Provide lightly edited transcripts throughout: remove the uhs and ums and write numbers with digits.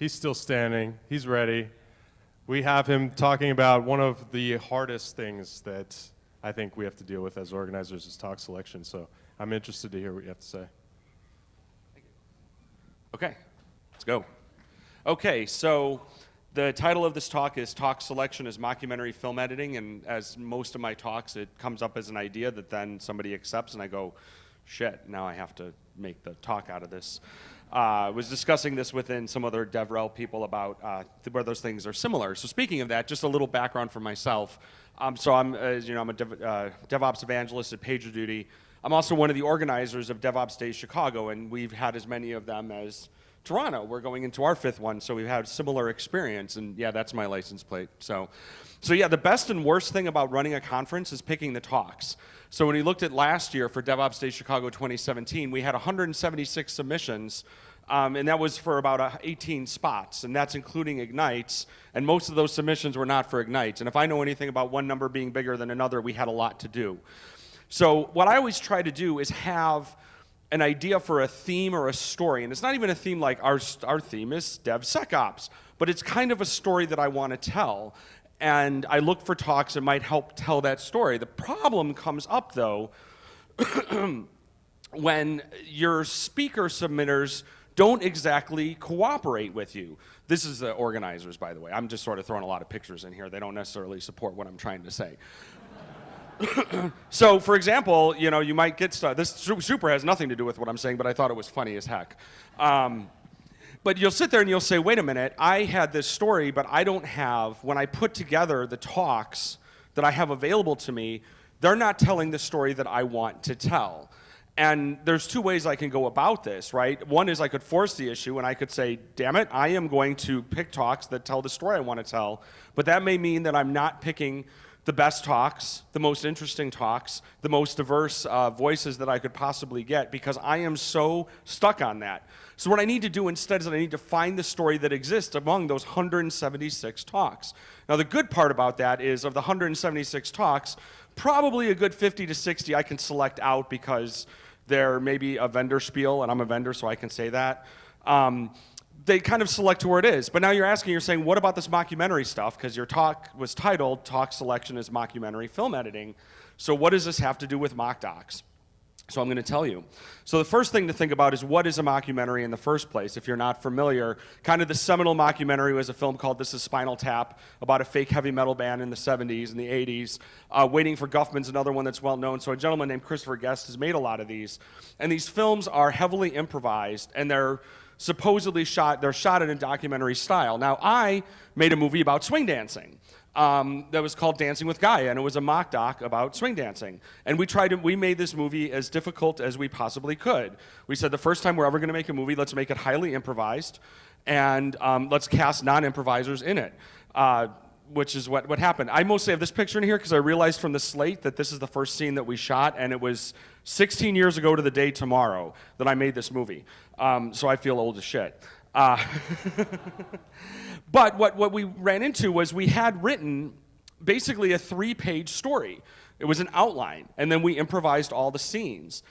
He's still standing. He's ready. We have him talking about one of the hardest things that I think we have to deal with as organizers is talk selection. So I'm interested to hear what you have to say. Okay, let's go. Okay, so the title of this talk is Talk Selection is Mockumentary Film Editing, and as most of my talks, it comes up as an idea that then somebody accepts, and I go, shit, now I have to make the talk out of this. I was discussing this within some other DevRel people about where those things are similar. So speaking of that, just a little background for myself. So I'm, as you know, I'm a DevOps evangelist at PagerDuty. I'm also one of the organizers of DevOps Days Chicago, and we've had as many of them as Toronto. We're going into our 5th one, so we've had similar experience, and yeah, that's my license plate. So yeah, the best and worst thing about running a conference is picking the talks. So when we looked at last year for DevOps Days Chicago 2017, we had 176 submissions, and that was for about 18 spots, and that's including Ignites, and most of those submissions were not for Ignites. And if I know anything about one number being bigger than another, we had a lot to do. So what I always try to do is have an idea for a theme or a story, and it's not even a theme like our theme is DevSecOps, but it's kind of a story that I want to tell. And I look for talks that might help tell that story. The problem comes up, though, when your speaker submitters don't exactly cooperate with you. This is the organizers, by the way. I'm just sort of throwing a lot of pictures in here. They don't necessarily support what I'm trying to say. So, for example, you know, you might get stuff. This super has nothing to do with what I'm saying, but I thought it was funny as heck. But you'll sit there and you'll say, wait a minute, I had this story, but I don't have, when I put together the talks that I have available to me, they're not telling the story that I want to tell. And there's 2 ways I can go about this, right? One is I could force the issue and I could say, damn it, I am going to pick talks that tell the story I want to tell, but that may mean that I'm not picking the best talks, the most interesting talks, the most diverse voices that I could possibly get, because I am so stuck on that. So what I need to do instead is that I need to find the story that exists among those 176 talks. Now the good part about that is of the 176 talks, probably a good 50 to 60 I can select out because they're maybe a vendor spiel, and I'm a vendor so I can say that. They kind of select to where it is. But now you're saying, what about this mockumentary stuff? Because your talk was titled, Talk Selection is Mockumentary Film Editing. So what does this have to do with mock docs? So I'm going to tell you. So the first thing to think about is what is a mockumentary in the first place? If you're not familiar, kind of the seminal mockumentary was a film called This is Spinal Tap, about a fake heavy metal band in the 70s and the 80s. Waiting for Guffman's another one that's well known. So a gentleman named Christopher Guest has made a lot of these. And these films are heavily improvised, and they're supposedly shot in a documentary style. Now, I made a movie about swing dancing that was called Dancing with Gaia, and it was a mock doc about swing dancing. And we made this movie as difficult as we possibly could. We said the first time we're ever going to make a movie, let's make it highly improvised, and let's cast non-improvisers in it. Which is what happened. I mostly have this picture in here because I realized from the slate that this is the first scene that we shot, and it was 16 years ago to the day tomorrow that I made this movie. So I feel old as shit. But what we ran into was we had written basically a 3-page story. It was an outline, and then we improvised all the scenes.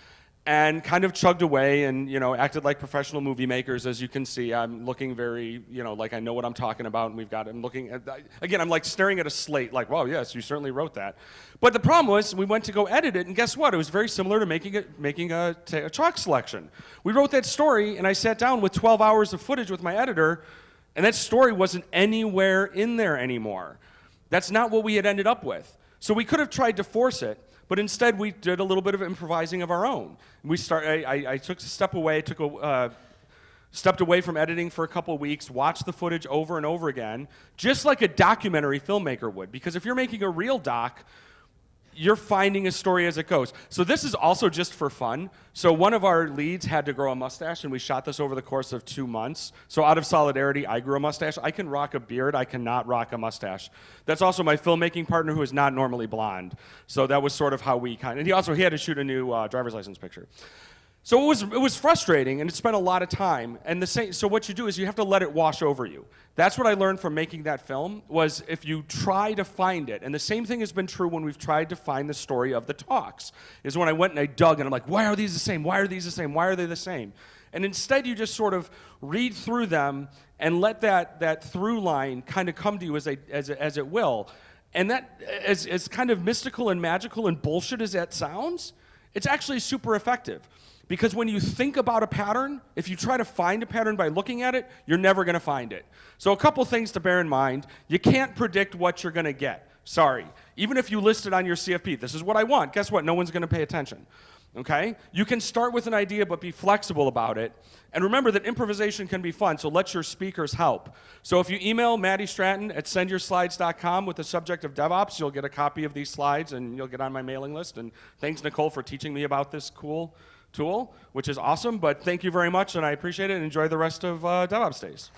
And kind of chugged away and, you know, acted like professional movie makers. As you can see, I'm looking very, you know, like I know what I'm talking about, and I'm looking at, again, I'm like staring at a slate like, wow, yes, you certainly wrote that. But the problem was we went to go edit it, and guess what? It was very similar to making a talk selection. We wrote that story, and I sat down with 12 hours of footage with my editor, and that story wasn't anywhere in there anymore. That's not what we had ended up with. So we could have tried to force it, but instead we did a little bit of improvising of our own. I took a step away, stepped away from editing for a couple of weeks, watched the footage over and over again, just like a documentary filmmaker would. Because if you're making a real doc, you're finding a story as it goes. So this is also just for fun. So one of our leads had to grow a mustache, and we shot this over the course of 2 months. So out of solidarity, I grew a mustache. I can rock a beard. I cannot rock a mustache. That's also my filmmaking partner, who is not normally blonde. So that was sort of how we and he had to shoot a new driver's license picture. So it was frustrating, and it spent a lot of time. And so what you do is you have to let it wash over you. That's what I learned from making that film, was if you try to find it, and the same thing has been true when we've tried to find the story of the talks, is when I went and I dug, and I'm like, why are these the same? Why are these the same? Why are they the same? And instead, you just sort of read through them and let that through line kind of come to you as it will. And that, as kind of mystical and magical and bullshit as that sounds, it's actually super effective. Because when you think about a pattern, if you try to find a pattern by looking at it, you're never going to find it. So a couple things to bear in mind. You can't predict what you're going to get. Sorry. Even if you list it on your CFP, this is what I want. Guess what? No one's going to pay attention. Okay? You can start with an idea, but be flexible about it. And remember that improvisation can be fun, so let your speakers help. So if you email Matty Stratton at sendyourslides.com with the subject of DevOps, you'll get a copy of these slides, and you'll get on my mailing list. And thanks, Nicole, for teaching me about this cool tool, which is awesome. But thank you very much, and I appreciate it, and enjoy the rest of DevOps Days.